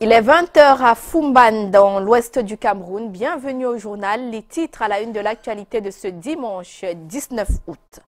Il est 20 h à Foumban, dans l'ouest du Cameroun. Bienvenue au journal. Les titres à la une de l'actualité de ce dimanche 19 août.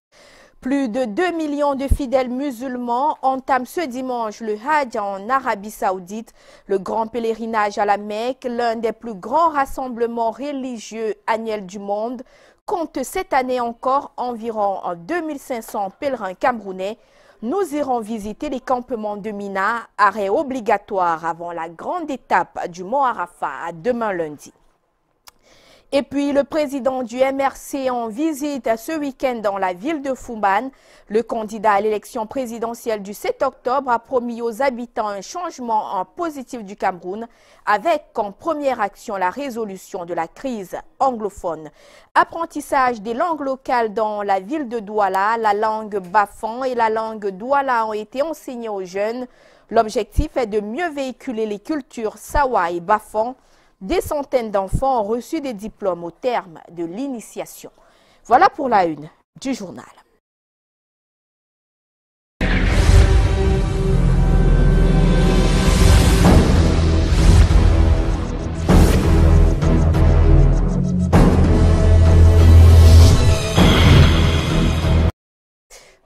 Plus de 2 millions de fidèles musulmans entament ce dimanche le Hajj en Arabie Saoudite. Le grand pèlerinage à la Mecque, l'un des plus grands rassemblements religieux annuels du monde, compte cette année encore environ 2500 pèlerins camerounais. Nous irons visiter les campements de Mina, arrêt obligatoire avant la grande étape du Mont Arafat demain lundi. Et puis, le président du MRC en visite ce week-end dans la ville de Foumban. Le candidat à l'élection présidentielle du 7 octobre a promis aux habitants un changement positif du Cameroun avec comme première action la résolution de la crise anglophone. Apprentissage des langues locales dans la ville de Douala, la langue Bafang et la langue Douala ont été enseignées aux jeunes. L'objectif est de mieux véhiculer les cultures Sawa et Bafang. Des centaines d'enfants ont reçu des diplômes au terme de l'initiation. Voilà pour la une du journal.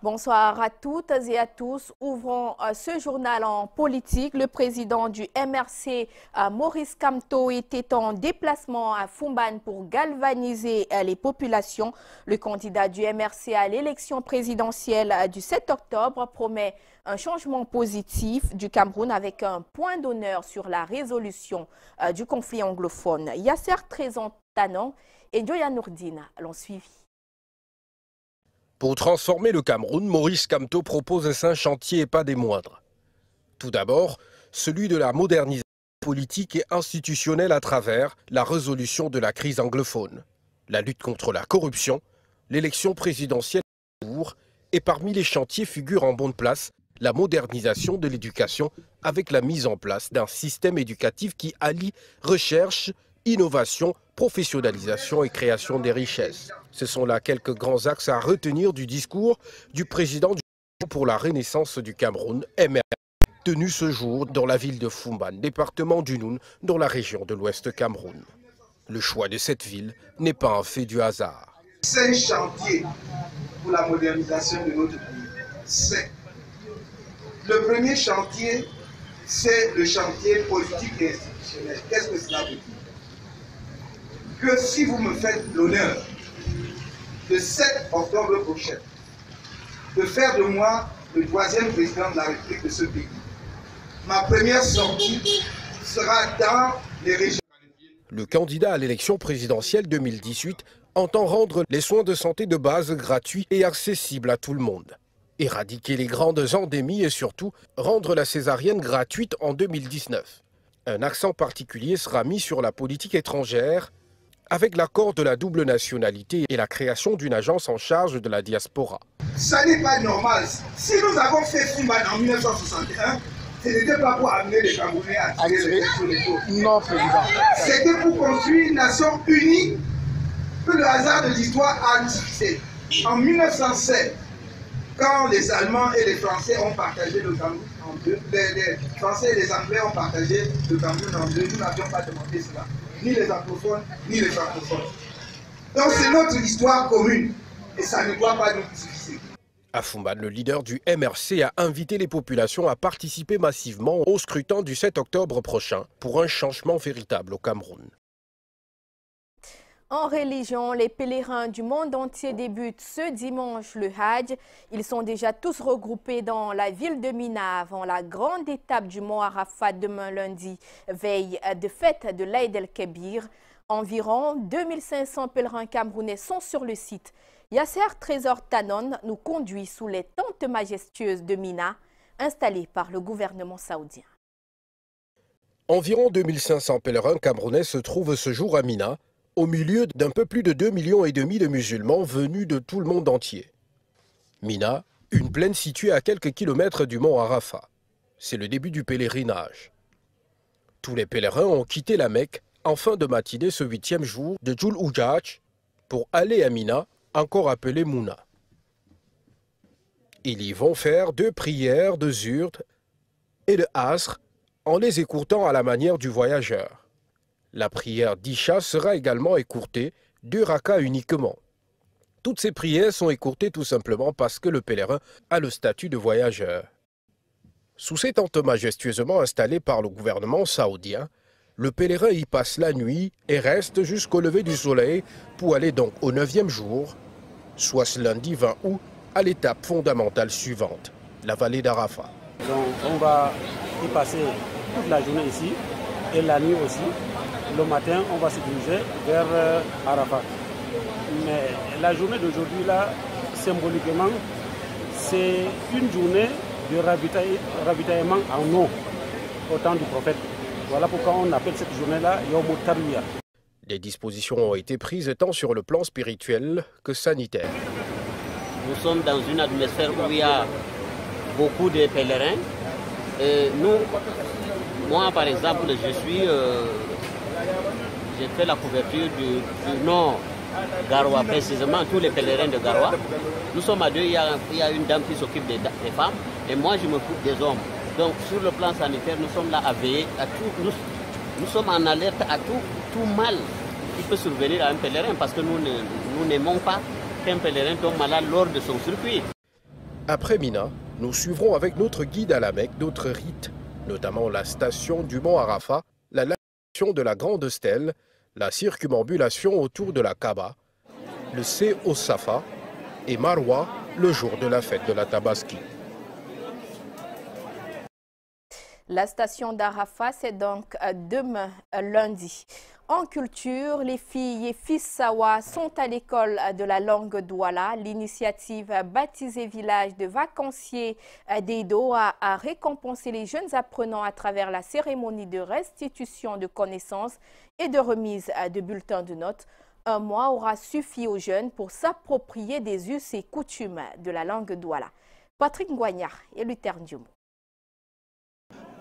Bonsoir à toutes et à tous. Ouvrons ce journal en politique. Le président du MRC, Maurice Kamto, était en déplacement à Foumban pour galvaniser les populations. Le candidat du MRC à l'élection présidentielle du 7 octobre promet un changement positif du Cameroun avec un point d'honneur sur la résolution du conflit anglophone. Yasser Trezantanon et Joya Nourdine l'ont suivi. Pour transformer le Cameroun, Maurice Kamto propose 5 chantiers et pas des moindres. Tout d'abord, celui de la modernisation politique et institutionnelle à travers la résolution de la crise anglophone, la lutte contre la corruption, l'élection présidentielle et parmi les chantiers figure en bonne place la modernisation de l'éducation avec la mise en place d'un système éducatif qui allie recherche, innovation, professionnalisation et création des richesses. Ce sont là quelques grands axes à retenir du discours du président pour la renaissance du Cameroun, MR, tenu ce jour dans la ville de Foumban, département du Noun, dans la région de l'Ouest Cameroun. Le choix de cette ville n'est pas un fait du hasard. 5 chantiers pour la modernisation de notre pays. 5. Le premier chantier, c'est le chantier politique et institutionnel. Qu'est-ce que cela veut dire? Que si vous me faites l'honneur, le 7 octobre prochain, de faire de moi le 3e président de la République de ce pays, ma première sortie sera dans les régions. Le candidat à l'élection présidentielle 2018 entend rendre les soins de santé de base gratuits et accessibles à tout le monde. Éradiquer les grandes endémies et surtout rendre la césarienne gratuite en 2019. Un accent particulier sera mis sur la politique étrangère avec l'accord de la double nationalité et la création d'une agence en charge de la diaspora. Ça n'est pas normal. Si nous avons fait Foumban en 1961, ce n'était pas pour amener les Camerounais à tirer sur les taux. Non, président. C'était pour construire une nation unie que le hasard de l'histoire a divisé. En 1907, quand les Allemands et les Français ont partagé le Cameroun en deux, les Français et les Anglais ont partagé le Cameroun en deux, nous n'avions pas demandé cela. Ni les anglophones, ni les francophones. Donc c'est notre histoire commune et ça ne doit pas nous diviser. À Foumban, le leader du MRC a invité les populations à participer massivement au scrutin du 7 octobre prochain pour un changement véritable au Cameroun. En religion, les pèlerins du monde entier débutent ce dimanche le Hajj. Ils sont déjà tous regroupés dans la ville de Mina avant la grande étape du Mont Arafat demain lundi, veille de fête de l'Aïd el-Kébir. Environ 2500 pèlerins camerounais sont sur le site. Yasser Trezantanon nous conduit sous les tentes majestueuses de Mina, installées par le gouvernement saoudien. Environ 2500 pèlerins camerounais se trouvent ce jour à Mina, au milieu d'un peu plus de 2,5 millions de musulmans venus de tout le monde entier. Mina, une plaine située à quelques kilomètres du mont Arafat. C'est le début du pèlerinage. Tous les pèlerins ont quitté la Mecque en fin de matinée ce 8e jour de Djoul Oujach pour aller à Mina, encore appelé Mouna. Ils y vont faire 2 prières de Zurd et de Asr en les écourtant à la manière du voyageur. La prière d'Isha sera également écourtée, 2 rakas uniquement. Toutes ces prières sont écourtées tout simplement parce que le pèlerin a le statut de voyageur. Sous ces tentes majestueusement installées par le gouvernement saoudien, le pèlerin y passe la nuit et reste jusqu'au lever du soleil pour aller donc au 9e jour, soit ce lundi 20 août, à l'étape fondamentale suivante, la vallée d'Arafat. Donc on va y passer toute la journée ici et la nuit aussi. Le matin, on va se diriger vers Arafat. Mais la journée d'aujourd'hui, là, symboliquement, c'est une journée de ravitaillement en eau au temps du prophète. Voilà pourquoi on appelle cette journée-là Yom Tarwiya. Des dispositions ont été prises tant sur le plan spirituel que sanitaire. Nous sommes dans une atmosphère où il y a beaucoup de pèlerins. Moi par exemple, j'ai fait la couverture du nord Garoua, précisément tous les pèlerins de Garoua. Nous sommes à 2, il y a une dame qui s'occupe des femmes et moi je m'occupe des hommes. Donc sur le plan sanitaire, nous sommes là à veiller à tout. Nous sommes en alerte à tout mal qui peut survenir à un pèlerin parce que nous n'aimons pas qu'un pèlerin tombe malade lors de son circuit. Après Mina, nous suivrons avec notre guide à la Mecque d'autres rites, notamment la station du mont Arafat, la lation de la Grande Stèle, la circumambulation autour de la Kaaba, le C au Safa et Marwa le jour de la fête de la Tabaski. La station d'Arafat, c'est donc demain, lundi. En culture, les filles et fils Sawa sont à l'école de la langue Douala. L'initiative baptisée village de vacanciers d'Edo a récompensé les jeunes apprenants à travers la cérémonie de restitution de connaissances et de remise de bulletins de notes. Un mois aura suffi aux jeunes pour s'approprier des us et coutumes de la langue Douala. Patrick Ngoignard et Luther Ndioumou.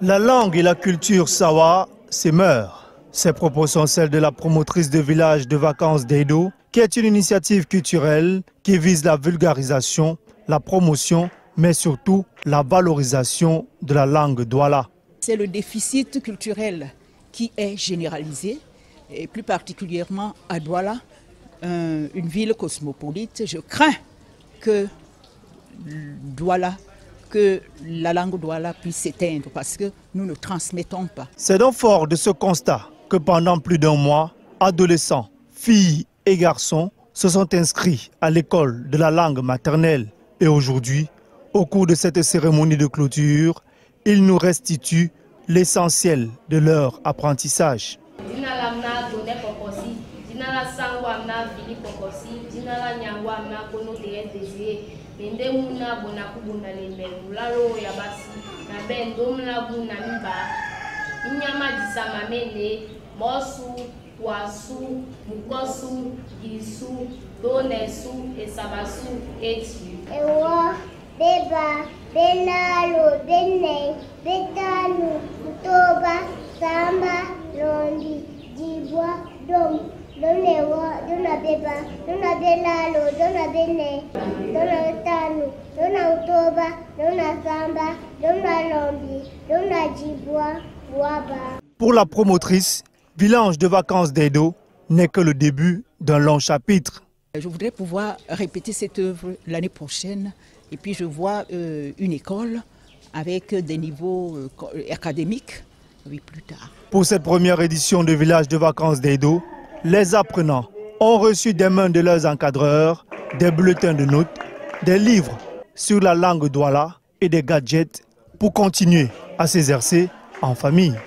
La langue et la culture Sawa s'émeurent. Ces propos sont celles de la promotrice de village de vacances d'Edo, qui est une initiative culturelle qui vise la vulgarisation, la promotion, mais surtout la valorisation de la langue Douala. C'est le déficit culturel qui est généralisé, et plus particulièrement à Douala, une ville cosmopolite. Je crains que la langue Douala puisse s'éteindre parce que nous ne transmettons pas. C'est donc fort de ce constat que pendant plus d'un mois, adolescents, filles et garçons se sont inscrits à l'école de la langue maternelle. Et aujourd'hui, au cours de cette cérémonie de clôture, ils nous restituent l'essentiel de leur apprentissage. Beba, Benalo, Bene, Betano, Toba, Samba, Londi, Dibois, Dom, Donewa, Dona Beba, Dona Benalo, Dona Bene, Dona Tano, Dona Toba, Dona Samba, Dona Londi, Dona Dibois, Waba. Pour la promotrice, village de vacances d'Edo n'est que le début d'un long chapitre. Je voudrais pouvoir répéter cette œuvre l'année prochaine. Et puis je vois une école avec des niveaux académiques, oui, plus tard. Pour cette première édition de village de vacances d'Edo, les apprenants ont reçu des mains de leurs encadreurs des bulletins de notes, des livres sur la langue Douala et des gadgets pour continuer à s'exercer en famille.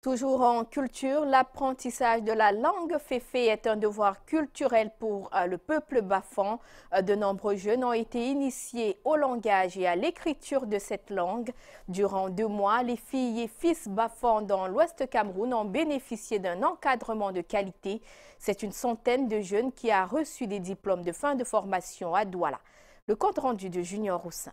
Toujours en culture, l'apprentissage de la langue féfé est un devoir culturel pour le peuple bafan. De nombreux jeunes ont été initiés au langage et à l'écriture de cette langue. Durant 2 mois, les filles et fils bafans dans l'Ouest Cameroun ont bénéficié d'un encadrement de qualité. C'est une centaine de jeunes qui a reçu des diplômes de fin de formation à Douala. Le compte rendu de Junior Roussin.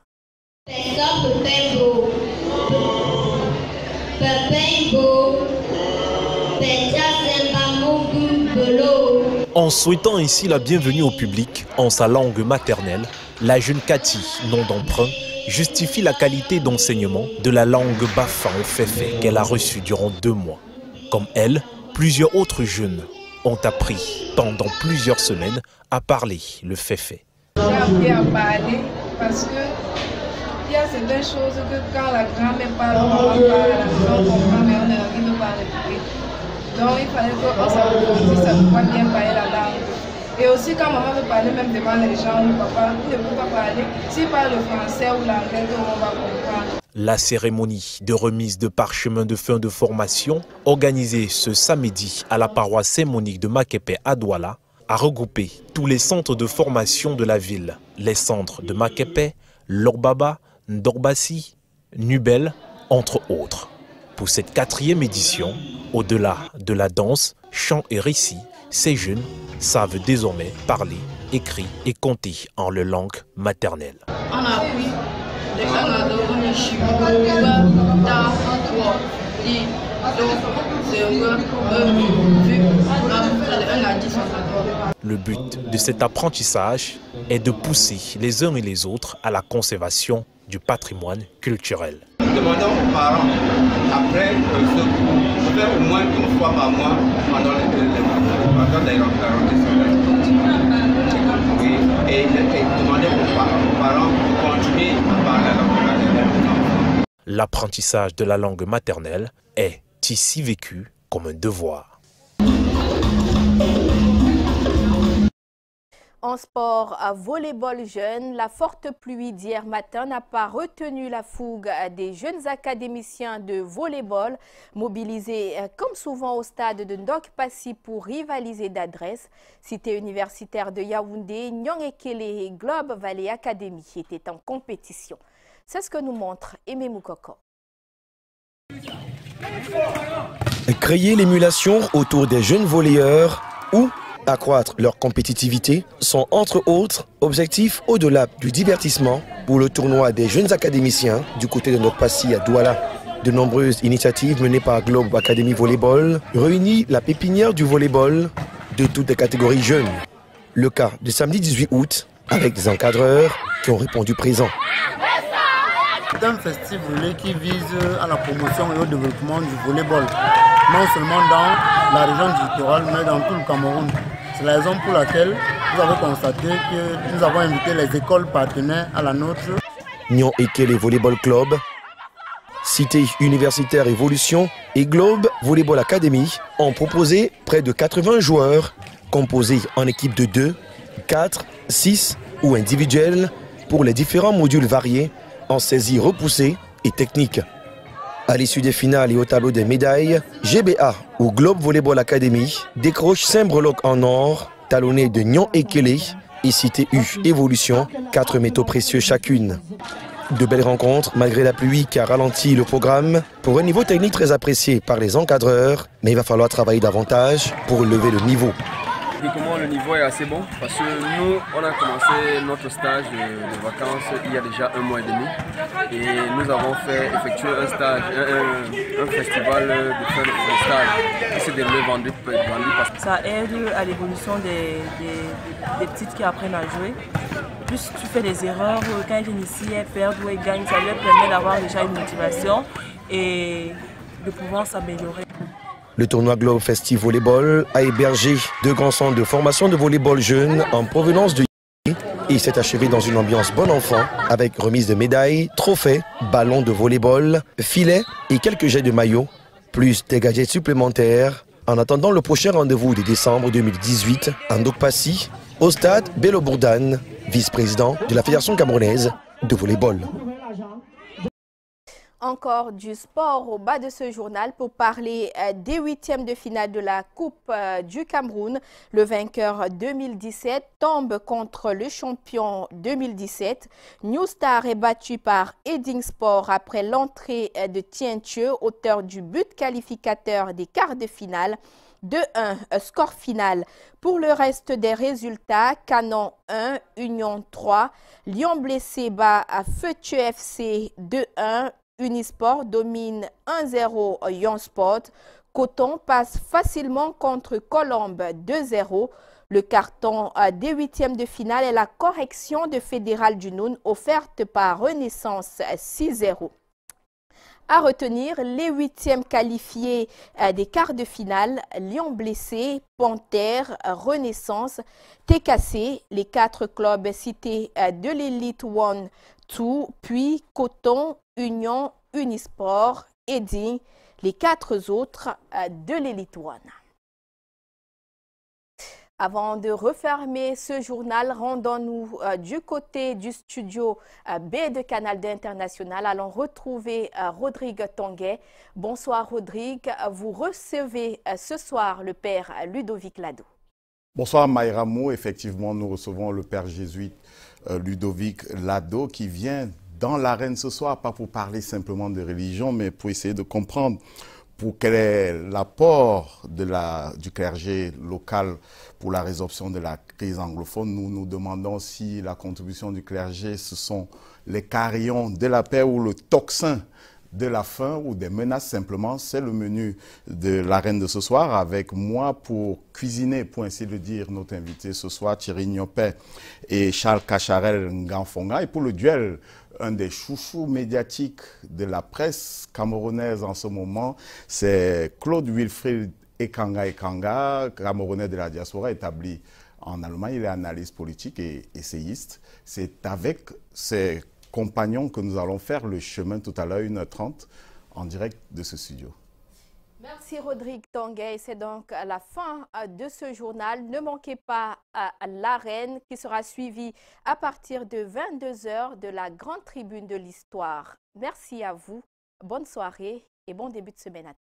En souhaitant ici la bienvenue au public en sa langue maternelle, la jeune Cathy, nom d'emprunt, justifie la qualité d'enseignement de la langue Bafang au Féfé qu'elle a reçue durant 2 mois. Comme elle, plusieurs autres jeunes ont appris pendant plusieurs semaines à parler le Féfé. J'ai appris à parler parce que il y a certaines choses que quand la grand-mère parle, on comprend, mais on n'arrive pas à répéter. Donc il fallait qu'on s'approfondisse à pouvoir bien parler la langue. Et aussi quand maman veut parler même devant les gens ou papa, il ne peut pas parler. S'il parle le français ou l'anglais, on va comprendre. La cérémonie de remise de parchemin de fin de formation, organisée ce samedi à la paroisse Saint-Monique de Maképé à Douala, a regroupé tous les centres de formation de la ville. Les centres de Maképé, Lorbaba, Ndorbassi, Nubel, entre autres. Pour cette 4e édition, au-delà de la danse, chant et récit, ces jeunes savent désormais parler, écrire et compter en leur langue maternelle. On a appris les Le but de cet apprentissage est de pousser les uns et les autres à la conservation du patrimoine culturel. Nous demandons aux parents, après de faire au moins une fois par mois pendant les rentrées scolaires. Et demander aux parents de continuer à parler la langue maternelle. L'apprentissage de la langue maternelle est ici vécu comme un devoir. En sport, à volleyball jeune, la forte pluie d'hier matin n'a pas retenu la fougue des jeunes académiciens de volleyball mobilisés comme souvent au stade de Ndok-Passy pour rivaliser d'adresse. Cité universitaire de Yaoundé, Nyong Ekele et Globe Valley Academy étaient en compétition. C'est ce que nous montre Aimé Moukoko. Créer l'émulation autour des jeunes volleyeurs ou accroître leur compétitivité sont entre autres objectifs au-delà du divertissement pour le tournoi des jeunes académiciens du côté de Ndok-Passy à Douala. De nombreuses initiatives menées par Globe Academy Volleyball réunissent la pépinière du volleyball de toutes les catégories jeunes. Le cas du samedi 18 août avec des encadreurs qui ont répondu présents. C'est un festival qui vise à la promotion et au développement du volleyball, non seulement dans la région du littoral, mais dans tout le Cameroun. C'est la raison pour laquelle vous avez constaté que nous avons invité les écoles partenaires à la nôtre. Nyong Ekele Volleyball Club, Cité universitaire Évolution et Globe Volleyball Academy ont proposé près de 80 joueurs composés en équipes de 2, 4, 6 ou individuels pour les différents modules variés en saisie repoussée et technique. À l'issue des finales et au tableau des médailles, GBA ou Globe Volleyball Academy décroche 5 breloques en or, talonnés de Nyong Ekele et Cité U Évolution, 4 métaux précieux chacune. De belles rencontres malgré la pluie qui a ralenti le programme pour un niveau technique très apprécié par les encadreurs, mais il va falloir travailler davantage pour lever le niveau. Comment le niveau est assez bon parce que nous, on a commencé notre stage de vacances il y a déjà 1 mois et demi et nous avons effectué un stage, un festival de fin de freestyle qui s'est déroulé vendredi. Ça aide à l'évolution des petites qui apprennent à jouer. Plus tu fais des erreurs, quand ils viennent ici, elles perdent ou elles gagnent, ça leur permet d'avoir déjà une motivation et de pouvoir s'améliorer. Le tournoi Globe Festi Volleyball a hébergé 2 grands centres de formation de volleyball jeunes en provenance de Yaoundé et s'est achevé dans une ambiance bon enfant avec remise de médailles, trophées, ballons de volleyball, filets et quelques jets de maillots, plus des gadgets supplémentaires en attendant le prochain rendez-vous de décembre 2018 à Ndok-Passy au stade Bello Bourdane, vice-président de la Fédération camerounaise de volleyball. Encore du sport au bas de ce journal pour parler des 8e de finale de la Coupe du Cameroun. Le vainqueur 2017 tombe contre le champion 2017. New Star est battu par Edding Sport après l'entrée de Tientieux, auteur du but qualificateur des quarts de finale. 2-1, score final. Pour le reste des résultats, Canon 1, Union 3, Lyon Blessé bat à Feu-Thieu FC 2-1, Unisport domine 1-0 Yon Sport. Coton passe facilement contre Colombe 2-0. Le carton des huitièmes de finale est la correction de Fédéral du Noun offerte par Renaissance 6-0. À retenir, les huitièmes qualifiés des quarts de finale, Lyon Blessé, Panthère, Renaissance, TKC, les 4 clubs cités de l'Elite 1-2, puis Coton, Union, Unisport, Eddy, les 4 autres de l'Elite 1. Avant de refermer ce journal, rendons-nous du côté du studio B de Canal 2 International. Allons retrouver Rodrigue Tanguay. Bonsoir Rodrigue, vous recevez ce soir le père Ludovic Lado. Bonsoir Maïramou, effectivement nous recevons le père jésuite Ludovic Lado qui vient dans l'arène ce soir, pas pour parler simplement de religion, mais pour essayer de comprendre pour quel est l'apport du clergé local pour la résorption de la crise anglophone. Nous nous demandons si la contribution du clergé, ce sont les carillons de la paix ou le tocsin de la faim ou des menaces simplement. C'est le menu de l'arène de ce soir avec moi pour cuisiner, pour ainsi le dire, notre invité ce soir, Thierry Niopet et Charles Cacharel Nganfonga. Et pour le duel, un des chouchous médiatiques de la presse camerounaise en ce moment, c'est Claude Wilfried Ekanga, camerounais de la diaspora établi en Allemagne. Il est analyste politique et essayiste. C'est avec ses compagnons que nous allons faire le chemin tout à l'heure, 1h30, en direct de ce studio. Merci Rodrigue Tanguay. C'est donc la fin de ce journal. Ne manquez pas l'arène qui sera suivie à partir de 22 h de la grande tribune de l'histoire. Merci à vous. Bonne soirée et bon début de semaine à tous.